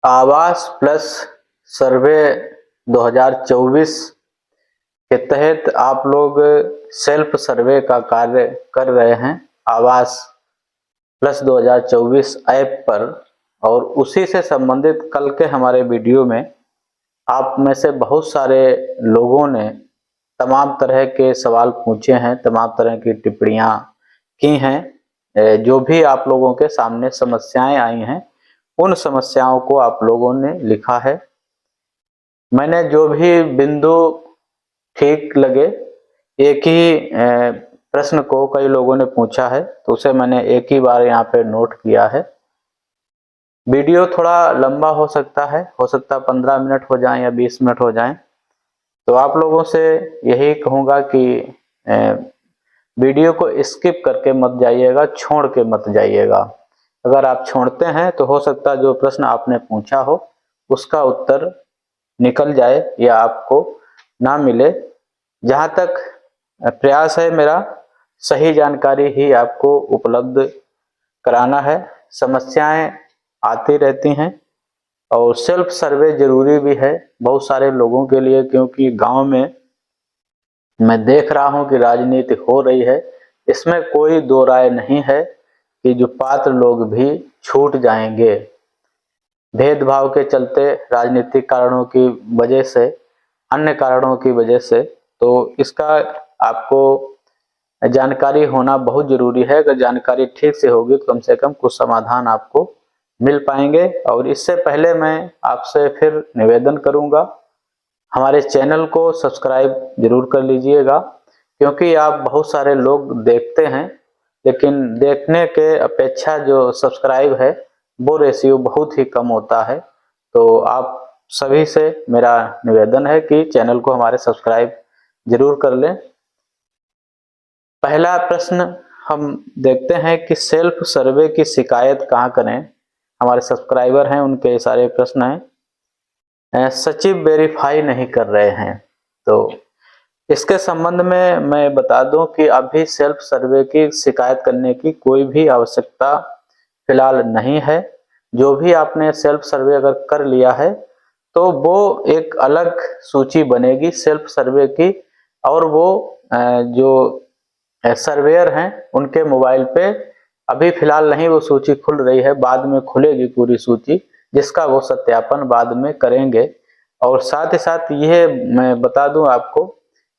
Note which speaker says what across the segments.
Speaker 1: आवास प्लस सर्वे 2024 के तहत आप लोग सेल्फ सर्वे का कार्य कर रहे हैं आवास प्लस 2024 ऐप पर। और उसी से संबंधित कल के हमारे वीडियो में आप में से बहुत सारे लोगों ने तमाम तरह के सवाल पूछे हैं, तमाम तरह की टिप्पणियां की हैं। जो भी आप लोगों के सामने समस्याएं आई हैं, उन समस्याओं को आप लोगों ने लिखा है। मैंने जो भी बिंदु ठीक लगे, एक ही प्रश्न को कई लोगों ने पूछा है तो उसे मैंने एक ही बार यहाँ पे नोट किया है। वीडियो थोड़ा लंबा हो सकता है 15 मिनट हो जाए या 20 मिनट हो जाए, तो आप लोगों से यही कहूँगा कि वीडियो को स्किप करके मत जाइएगा, छोड़ के मत जाइएगा। अगर आप छोड़ते हैं तो हो सकता है जो प्रश्न आपने पूछा हो उसका उत्तर निकल जाए या आपको ना मिले। जहाँ तक प्रयास है मेरा, सही जानकारी ही आपको उपलब्ध कराना है। समस्याएं आती रहती हैं और सेल्फ सर्वे जरूरी भी है बहुत सारे लोगों के लिए, क्योंकि गांव में मैं देख रहा हूं कि राजनीति हो रही है। इसमें कोई दो राय नहीं है कि जो पात्र लोग भी छूट जाएंगे भेदभाव के चलते, राजनीतिक कारणों की वजह से, अन्य कारणों की वजह से। तो इसका आपको जानकारी होना बहुत जरूरी है। अगर जानकारी ठीक से होगी तो कम से कम कुछ समाधान आपको मिल पाएंगे। और इससे पहले मैं आपसे फिर निवेदन करूंगा, हमारे चैनल को सब्सक्राइब जरूर कर लीजिएगा, क्योंकि आप बहुत सारे लोग देखते हैं लेकिन देखने के अपेक्षा जो सब्सक्राइब है वो रेशियो बहुत ही कम होता है। तो आप सभी से मेरा निवेदन है कि चैनल को हमारे सब्सक्राइब जरूर कर लें। पहला प्रश्न हम देखते हैं कि सेल्फ सर्वे की शिकायत कहाँ करें। हमारे सब्सक्राइबर हैं, उनके सारे प्रश्न हैं। सचिव वेरीफाई नहीं कर रहे हैं, तो इसके संबंध में मैं बता दूं कि अभी सेल्फ सर्वे की शिकायत करने की कोई भी आवश्यकता फिलहाल नहीं है। जो भी आपने सेल्फ सर्वे अगर कर लिया है तो वो एक अलग सूची बनेगी सेल्फ सर्वे की, और वो जो सर्वेयर हैं उनके मोबाइल पे अभी फिलहाल नहीं वो सूची खुल रही है, बाद में खुलेगी पूरी सूची, जिसका वो सत्यापन बाद में करेंगे। और साथ ही साथ ये मैं बता दूं आपको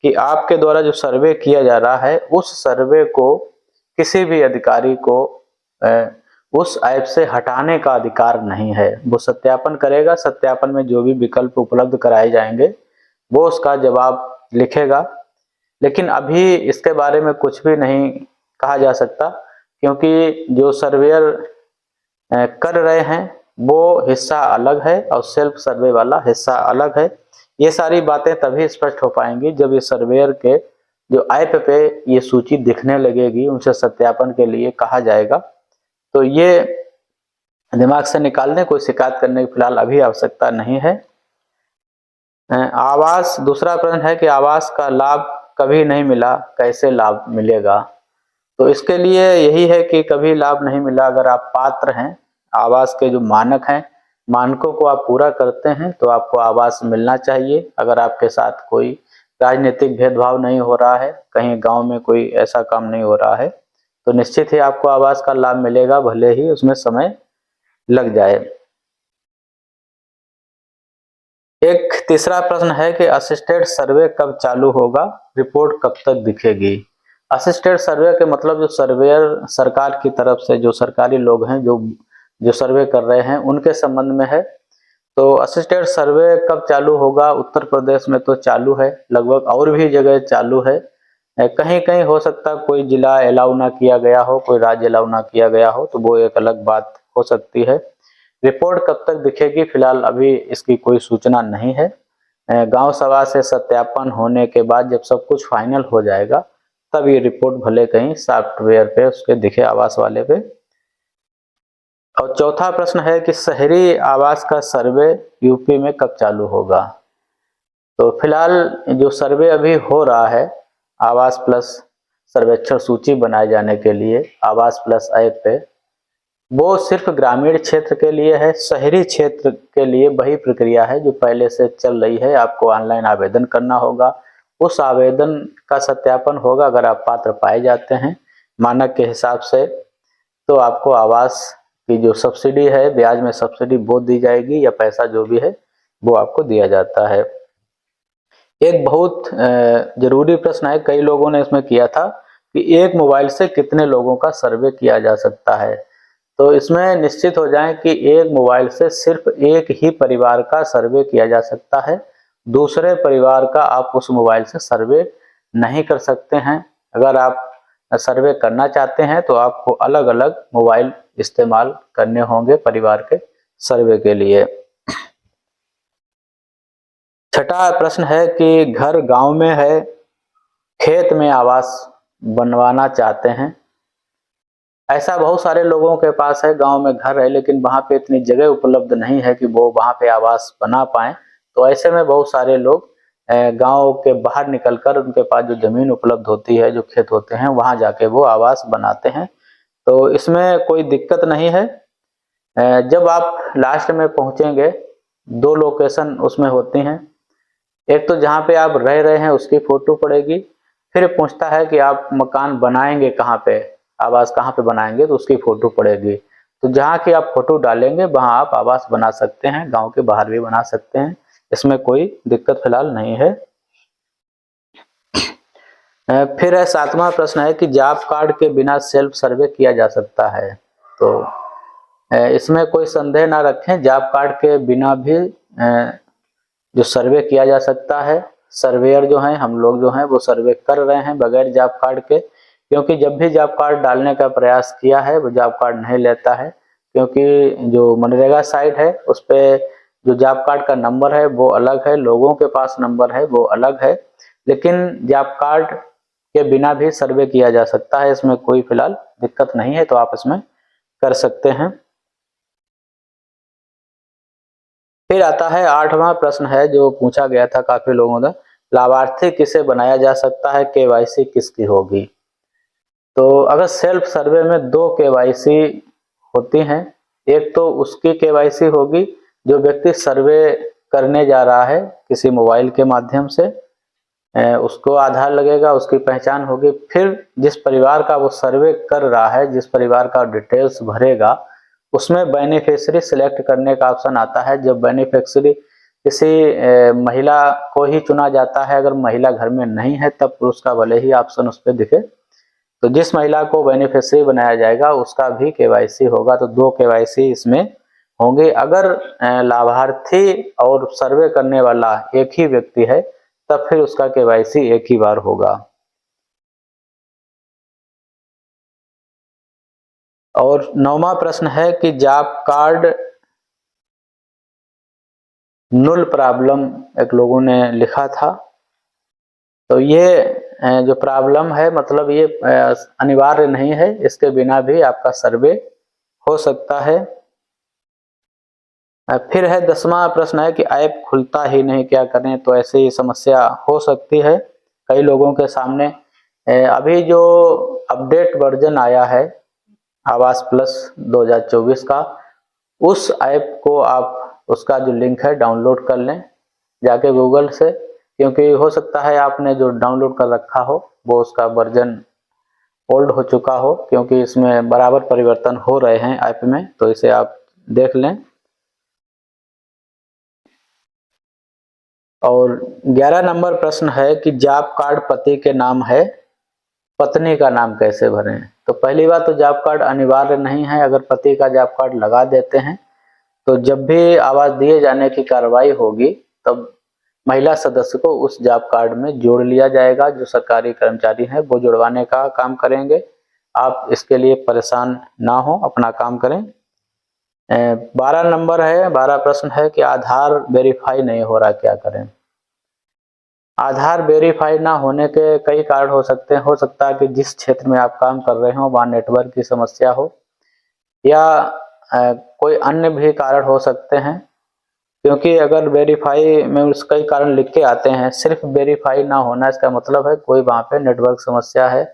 Speaker 1: कि आपके द्वारा जो सर्वे किया जा रहा है उस सर्वे को किसी भी अधिकारी को उस ऐप से हटाने का अधिकार नहीं है। वो सत्यापन करेगा, सत्यापन में जो भी विकल्प उपलब्ध कराए जाएंगे वो उसका जवाब लिखेगा। लेकिन अभी इसके बारे में कुछ भी नहीं कहा जा सकता, क्योंकि जो सर्वेयर कर रहे हैं वो हिस्सा अलग है और सेल्फ सर्वे वाला हिस्सा अलग है। ये सारी बातें तभी स्पष्ट हो पाएंगी जब ये सर्वेयर के जो ऐप पे ये सूची दिखने लगेगी, उनसे सत्यापन के लिए कहा जाएगा। तो ये दिमाग से निकाल दें, कोई शिकायत करने की फिलहाल अभी आवश्यकता नहीं है। आवास, दूसरा प्रश्न है कि आवास का लाभ कभी नहीं मिला, कैसे लाभ मिलेगा। तो इसके लिए यही है कि कभी लाभ नहीं मिला, अगर आप पात्र हैं, आवास के जो मानक हैं, मानकों को आप पूरा करते हैं तो आपको आवास मिलना चाहिए। अगर आपके साथ कोई राजनीतिक भेदभाव नहीं हो रहा है, कहीं गांव में कोई ऐसा काम नहीं हो रहा है, तो निश्चित ही आपको आवास का लाभ मिलेगा, भले ही उसमें समय लग जाए। एक तीसरा प्रश्न है कि असिस्टेड सर्वे कब चालू होगा, रिपोर्ट कब तक दिखेगी। असिस्टेड सर्वे के मतलब जो सर्वेयर सरकार की तरफ से, जो सरकारी लोग हैं जो सर्वे कर रहे हैं उनके संबंध में है। तो असिस्टेड सर्वे कब चालू होगा, उत्तर प्रदेश में तो चालू है, लगभग और भी जगह चालू है। कहीं कहीं हो सकता कोई जिला अलाउ ना किया गया हो, कोई राज्य अलाउ ना किया गया हो, तो वो एक अलग बात हो सकती है। रिपोर्ट कब तक दिखेगी, फिलहाल अभी इसकी कोई सूचना नहीं है। गांव सभा से सत्यापन होने के बाद जब सब कुछ फाइनल हो जाएगा तब ये रिपोर्ट भले कहीं सॉफ्टवेयर पे उसके दिखे, आवास वाले पे। और चौथा प्रश्न है कि शहरी आवास का सर्वे यूपी में कब चालू होगा। तो फिलहाल जो सर्वे अभी हो रहा है आवास प्लस सर्वेक्षण सूची बनाए जाने के लिए आवास प्लस ऐप पे, वो सिर्फ ग्रामीण क्षेत्र के लिए है। शहरी क्षेत्र के लिए वही प्रक्रिया है जो पहले से चल रही है। आपको ऑनलाइन आवेदन करना होगा, उस आवेदन का सत्यापन होगा। अगर आप पात्र पाए जाते हैं मानक के हिसाब से, तो आपको आवास की जो सब्सिडी है, ब्याज में सब्सिडी वो दी जाएगी, या पैसा जो भी है वो आपको दिया जाता है। एक बहुत जरूरी प्रश्न है, कई लोगों ने इसमें किया था कि एक मोबाइल से कितने लोगों का सर्वे किया जा सकता है। तो इसमें निश्चित हो जाएं कि एक मोबाइल से सिर्फ एक ही परिवार का सर्वे किया जा सकता है। दूसरे परिवार का आप उस मोबाइल से सर्वे नहीं कर सकते हैं। अगर आप सर्वे करना चाहते हैं तो आपको अलग अलग मोबाइल इस्तेमाल करने होंगे परिवार के सर्वे के लिए। छठा प्रश्न है कि घर गांव में है, खेत में आवास बनवाना चाहते हैं। ऐसा बहुत सारे लोगों के पास है, गांव में घर है लेकिन वहां पे इतनी जगह उपलब्ध नहीं है कि वो वहां पे आवास बना पाए। तो ऐसे में बहुत सारे लोग गांव के बाहर निकलकर उनके पास जो जमीन उपलब्ध होती है, जो खेत होते हैं, वहां जाके वो आवास बनाते हैं। तो इसमें कोई दिक्कत नहीं है। जब आप लास्ट में पहुंचेंगे, दो लोकेशन उसमें होती हैं। एक तो जहाँ पे आप रह रहे हैं उसकी फोटो पड़ेगी, फिर पूछता है कि आप मकान बनाएंगे कहाँ पे, आवास कहाँ पे बनाएंगे, तो उसकी फोटो पड़ेगी। तो जहाँ की आप फोटो डालेंगे वहाँ आप आवास बना सकते हैं, गांव के बाहर भी बना सकते हैं, इसमें कोई दिक्कत फिलहाल नहीं है। फिर है सातवां प्रश्न है कि जॉब कार्ड के बिना सेल्फ सर्वे किया जा सकता है। तो इसमें कोई संदेह ना रखें, जॉब कार्ड के बिना भी जो सर्वे किया जा सकता है। सर्वेयर जो हैं, हम लोग जो हैं वो सर्वे कर रहे हैं बगैर जॉब कार्ड के, क्योंकि जब भी जॉब कार्ड डालने का प्रयास किया है वो जॉब कार्ड नहीं लेता है, क्योंकि जो मनरेगा साइट है उस पर जो जॉब कार्ड का नंबर है वो अलग है, लोगों के पास नंबर है वो अलग है। लेकिन जॉब कार्ड के बिना भी सर्वे किया जा सकता है, इसमें कोई फिलहाल दिक्कत नहीं है, तो आप इसमें कर सकते हैं। फिर आता है आठवां प्रश्न है जो पूछा गया था काफी लोगों ने, लाभार्थी किसे बनाया जा सकता है, केवाईसी किसकी होगी। तो अगर सेल्फ सर्वे में दो केवाईसी होती हैं, एक तो उसकी केवाईसी होगी जो व्यक्ति सर्वे करने जा रहा है किसी मोबाइल के माध्यम से, उसको आधार लगेगा, उसकी पहचान होगी। फिर जिस परिवार का वो सर्वे कर रहा है, जिस परिवार का डिटेल्स भरेगा, उसमें बेनिफिशियरी सिलेक्ट करने का ऑप्शन आता है। जब बेनिफिशियरी किसी महिला को ही चुना जाता है, अगर महिला घर में नहीं है तब पुरुष का भले ही ऑप्शन उस पर दिखे, तो जिस महिला को बेनिफिशियरी बनाया जाएगा उसका भी केवाईसी होगा। तो दो केवाईसी इसमें होंगे। अगर लाभार्थी और सर्वे करने वाला एक ही व्यक्ति है तब फिर उसका केवाईसी एक ही बार होगा। और नौवां प्रश्न है कि जॉब कार्ड नुल प्रॉब्लम एक लोगों ने लिखा था। तो ये जो प्रॉब्लम है मतलब ये अनिवार्य नहीं है, इसके बिना भी आपका सर्वे हो सकता है। फिर है 10वां प्रश्न है कि ऐप खुलता ही नहीं, क्या करें। तो ऐसी समस्या हो सकती है कई लोगों के सामने। अभी जो अपडेट वर्जन आया है आवास प्लस 2024 का, उस ऐप को आप उसका जो लिंक है डाउनलोड कर लें जाके गूगल से, क्योंकि हो सकता है आपने जो डाउनलोड कर रखा हो वो उसका वर्जन ओल्ड हो चुका हो, क्योंकि इसमें बराबर परिवर्तन हो रहे हैं ऐप में, तो इसे आप देख लें। और 11 नंबर प्रश्न है कि जॉब कार्ड पति के नाम है, पत्नी का नाम कैसे भरें। तो पहली बात तो जॉब कार्ड अनिवार्य नहीं है। अगर पति का जॉब कार्ड लगा देते हैं तो जब भी आवास दिए जाने की कार्रवाई होगी तब महिला सदस्य को उस जॉब कार्ड में जोड़ लिया जाएगा। जो सरकारी कर्मचारी हैं वो जुड़वाने का काम करेंगे, आप इसके लिए परेशान ना हो, अपना काम करें। 12 नंबर है, 12 प्रश्न है कि आधार वेरीफाई नहीं हो रहा, क्या करें। आधार वेरीफाई ना होने के कई कारण हो सकते हैं। हो सकता है कि जिस क्षेत्र में आप काम कर रहे हो वहाँ नेटवर्क की समस्या हो, या कोई अन्य भी कारण हो सकते हैं, क्योंकि अगर वेरीफाई में उस कई कारण लिख के आते हैं, सिर्फ वेरीफाई ना होना इसका मतलब है कोई वहाँ पे नेटवर्क समस्या है,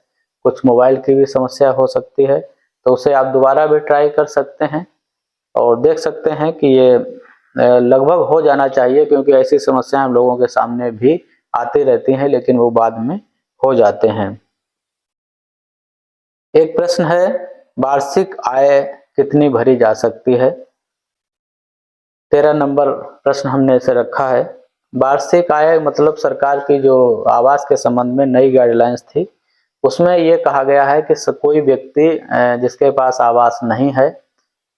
Speaker 1: कुछ मोबाइल की भी समस्या हो सकती है। तो उसे आप दोबारा भी ट्राई कर सकते हैं और देख सकते हैं कि ये लगभग हो जाना चाहिए, क्योंकि ऐसी समस्याएं हम लोगों के सामने भी आती रहती हैं, लेकिन वो बाद में हो जाते हैं। एक प्रश्न है, वार्षिक आय कितनी भरी जा सकती है? 13 नंबर प्रश्न हमने इसे रखा है। वार्षिक आय मतलब सरकार की जो आवास के संबंध में नई गाइडलाइंस थी, उसमें ये कहा गया है कि कोई व्यक्ति जिसके पास आवास नहीं है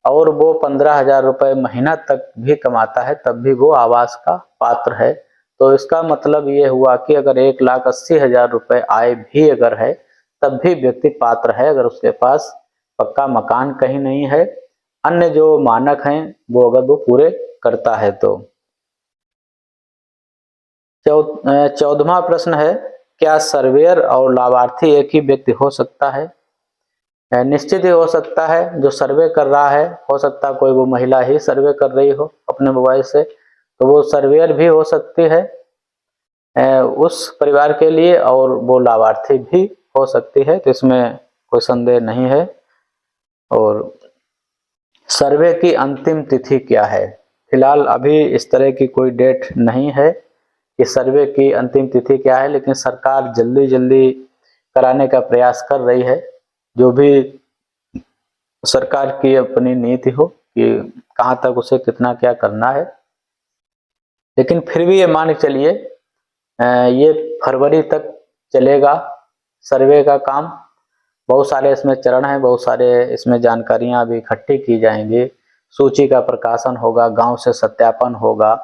Speaker 1: और वो 15,000 रुपये महीना तक भी कमाता है, तब भी वो आवास का पात्र है। तो इसका मतलब ये हुआ कि अगर 1,80,000 रुपये आय भी अगर है, तब भी व्यक्ति पात्र है, अगर उसके पास पक्का मकान कहीं नहीं है, अन्य जो मानक हैं वो अगर वो पूरे करता है तो। 14वां प्रश्न है, क्या सर्वेयर और लाभार्थी एक ही व्यक्ति हो सकता है? निश्चित ही हो सकता है। जो सर्वे कर रहा है, हो सकता है कोई वो महिला ही सर्वे कर रही हो अपने मोबाइल से, तो वो सर्वेयर भी हो सकती है उस परिवार के लिए, और वो लाभार्थी भी हो सकती है, तो इसमें कोई संदेह नहीं है। और सर्वे की अंतिम तिथि क्या है? फिलहाल अभी इस तरह की कोई डेट नहीं है कि सर्वे की अंतिम तिथि क्या है, लेकिन सरकार जल्दी जल्दी कराने का प्रयास कर रही है। जो भी सरकार की अपनी नीति हो कि कहाँ तक उसे कितना क्या करना है, लेकिन फिर भी ये मान के चलिए ये फरवरी तक चलेगा सर्वे का काम। बहुत सारे इसमें चरण हैं, बहुत सारे इसमें जानकारियां भी इकट्ठी की जाएंगी, सूची का प्रकाशन होगा, गांव से सत्यापन होगा,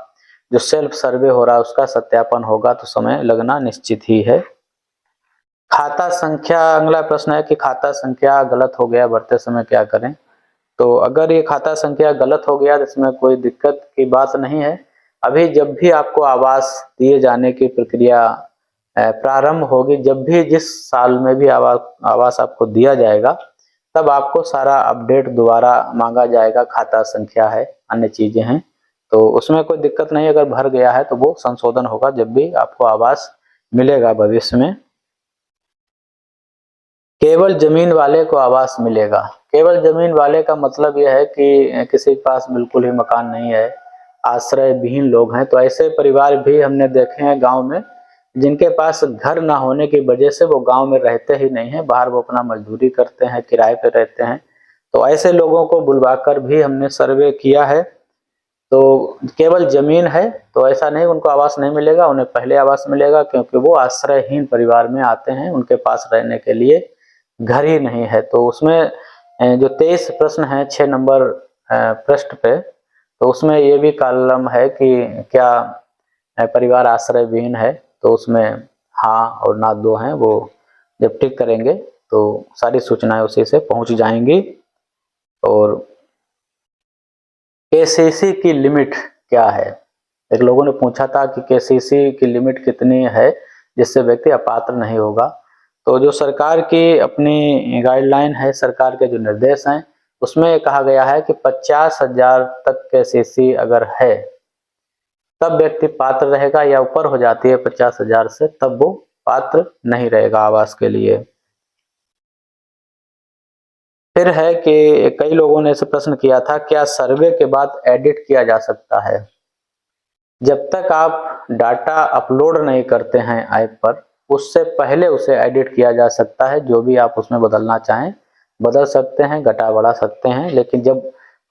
Speaker 1: जो सेल्फ सर्वे हो रहा है उसका सत्यापन होगा, तो समय लगना निश्चित ही है। खाता संख्या, अगला प्रश्न है कि खाता संख्या गलत हो गया भरते समय क्या करें? तो अगर ये खाता संख्या गलत हो गया तो इसमें कोई दिक्कत की बात नहीं है। अभी जब भी आपको आवास दिए जाने की प्रक्रिया प्रारंभ होगी, जब भी जिस साल में भी आवास आपको दिया जाएगा, तब आपको सारा अपडेट दोबारा मांगा जाएगा, खाता संख्या है, अन्य चीजें हैं, तो उसमें कोई दिक्कत नहीं। अगर भर गया है तो वो संशोधन होगा जब भी आपको आवास मिलेगा भविष्य में। केवल जमीन वाले को आवास मिलेगा। केवल जमीन वाले का मतलब यह है कि किसी के पास बिल्कुल ही मकान नहीं है, आश्रय विहीन लोग हैं, तो ऐसे परिवार भी हमने देखे हैं गांव में, जिनके पास घर ना होने की वजह से वो गांव में रहते ही नहीं है, बाहर वो अपना मजदूरी करते हैं, किराए पे रहते हैं। तो ऐसे लोगों को बुलवाकर भी हमने सर्वे किया है। तो केवल जमीन है तो ऐसा नहीं उनको आवास नहीं मिलेगा, उन्हें पहले आवास मिलेगा, क्योंकि वो आश्रयहीन परिवार में आते हैं, उनके पास रहने के लिए घर ही नहीं है। तो उसमें जो 23 प्रश्न है 6 नंबर पृष्ठ पे, तो उसमें ये भी कॉलम है कि क्या परिवार आश्रय विहीन है, तो उसमें हाँ और ना दो हैं, वो जब टिक करेंगे तो सारी सूचनाएं उसी से पहुंच जाएंगी। और केसीसी की लिमिट क्या है? एक लोगों ने पूछा था कि केसीसी की लिमिट कितनी है जिससे व्यक्ति अपात्र नहीं होगा। तो जो सरकार की अपनी गाइडलाइन है, सरकार के जो निर्देश हैं, उसमें कहा गया है कि 50,000 तक केसीसी अगर है तब व्यक्ति पात्र रहेगा, या ऊपर हो जाती है 50,000 से तब वो पात्र नहीं रहेगा आवास के लिए। फिर है कि कई लोगों ने इसे प्रश्न किया था, क्या सर्वे के बाद एडिट किया जा सकता है? जब तक आप डाटा अपलोड नहीं करते हैं ऐप पर, उससे पहले उसे एडिट किया जा सकता है। जो भी आप उसमें बदलना चाहें बदल सकते हैं, घटा बढ़ा सकते हैं, लेकिन जब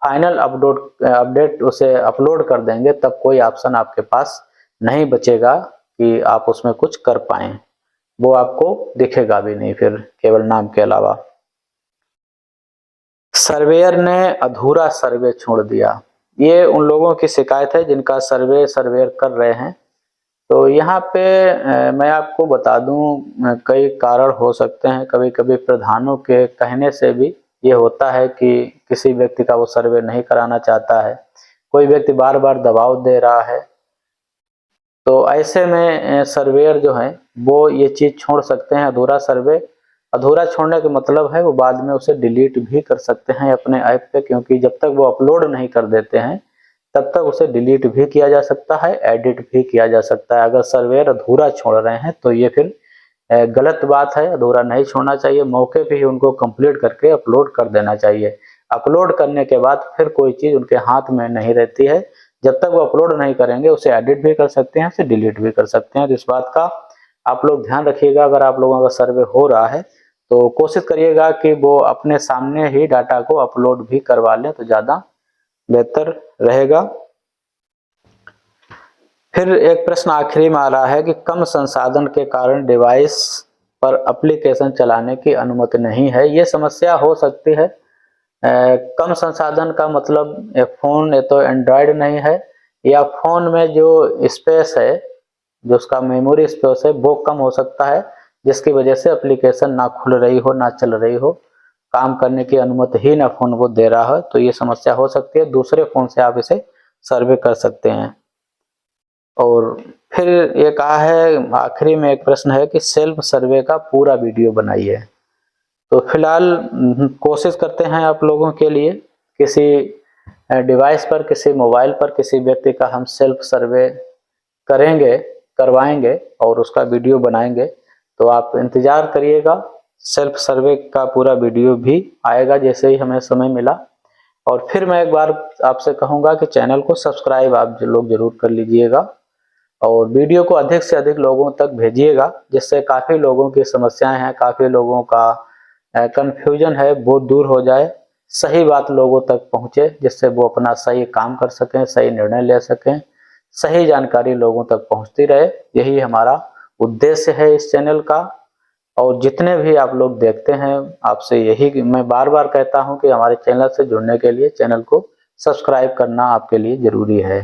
Speaker 1: फाइनल अपडेट उसे अपलोड कर देंगे तब कोई ऑप्शन आपके पास नहीं बचेगा कि आप उसमें कुछ कर पाएं, वो आपको दिखेगा भी नहीं फिर, केवल नाम के अलावा। सर्वेयर ने अधूरा सर्वे छोड़ दिया। ये उन लोगों की शिकायत है जिनका सर्वेयर कर रहे हैं। तो यहाँ पे मैं आपको बता दूं, कई कारण हो सकते हैं। कभी कभी प्रधानों के कहने से भी ये होता है कि किसी व्यक्ति का वो सर्वे नहीं कराना चाहता है, कोई व्यक्ति बार बार दबाव दे रहा है, तो ऐसे में सर्वेयर जो है वो ये चीज छोड़ सकते हैं, अधूरा सर्वे। अधूरा छोड़ने का मतलब है वो बाद में उसे डिलीट भी कर सकते हैं अपने ऐप पे, क्योंकि जब तक वो अपलोड नहीं कर देते हैं तब तक उसे डिलीट भी किया जा सकता है, एडिट भी किया जा सकता है। अगर सर्वेयर अधूरा छोड़ रहे हैं तो ये फिर गलत बात है, अधूरा नहीं छोड़ना चाहिए। मौके पे ही उनको कंप्लीट करके अपलोड कर देना चाहिए। अपलोड करने के बाद फिर कोई चीज़ उनके हाथ में नहीं रहती है। जब तक वो अपलोड नहीं करेंगे उसे एडिट भी कर सकते हैं, उसे डिलीट भी कर सकते हैं। तो इस बात का आप लोग ध्यान रखिएगा। अगर आप लोगों का सर्वे हो रहा है तो कोशिश करिएगा कि वो अपने सामने ही डाटा को अपलोड भी करवा लें, तो ज़्यादा बेहतर रहेगा। फिर एक प्रश्न आखिरी में आ रहा है कि कम संसाधन के कारण डिवाइस पर एप्लीकेशन चलाने की अनुमति नहीं है। ये समस्या हो सकती है। कम संसाधन का मतलब फ़ोन या तो एंड्रॉयड नहीं है, या फ़ोन में जो स्पेस है, जो उसका मेमोरी स्पेस है वो कम हो सकता है, जिसकी वजह से एप्लीकेशन ना खुल रही हो, ना चल रही हो, काम करने की अनुमति ही ना फ़ोन वो दे रहा है। तो ये समस्या हो सकती है। दूसरे फ़ोन से आप इसे सर्वे कर सकते हैं। और फिर ये कहा है आखिरी में एक प्रश्न है कि सेल्फ सर्वे का पूरा वीडियो बनाइए। तो फिलहाल कोशिश करते हैं आप लोगों के लिए किसी डिवाइस पर, किसी मोबाइल पर किसी व्यक्ति का हम सेल्फ सर्वे करेंगे, करवाएंगे और उसका वीडियो बनाएंगे। तो आप इंतज़ार करिएगा, सेल्फ सर्वे का पूरा वीडियो भी आएगा जैसे ही हमें समय मिला। और फिर मैं एक बार आपसे कहूँगा कि चैनल को सब्सक्राइब आप लोग ज़रूर कर लीजिएगा और वीडियो को अधिक से अधिक लोगों तक भेजिएगा, जिससे काफ़ी लोगों की समस्याएं हैं, काफ़ी लोगों का कन्फ्यूजन है वो दूर हो जाए, सही बात लोगों तक पहुँचे, जिससे वो अपना सही काम कर सकें, सही निर्णय ले सकें, सही जानकारी लोगों तक पहुँचती रहे। यही हमारा उद्देश्य है इस चैनल का। और जितने भी आप लोग देखते हैं, आपसे यही मैं बार बार कहता हूं कि हमारे चैनल से जुड़ने के लिए चैनल को सब्सक्राइब करना आपके लिए ज़रूरी है।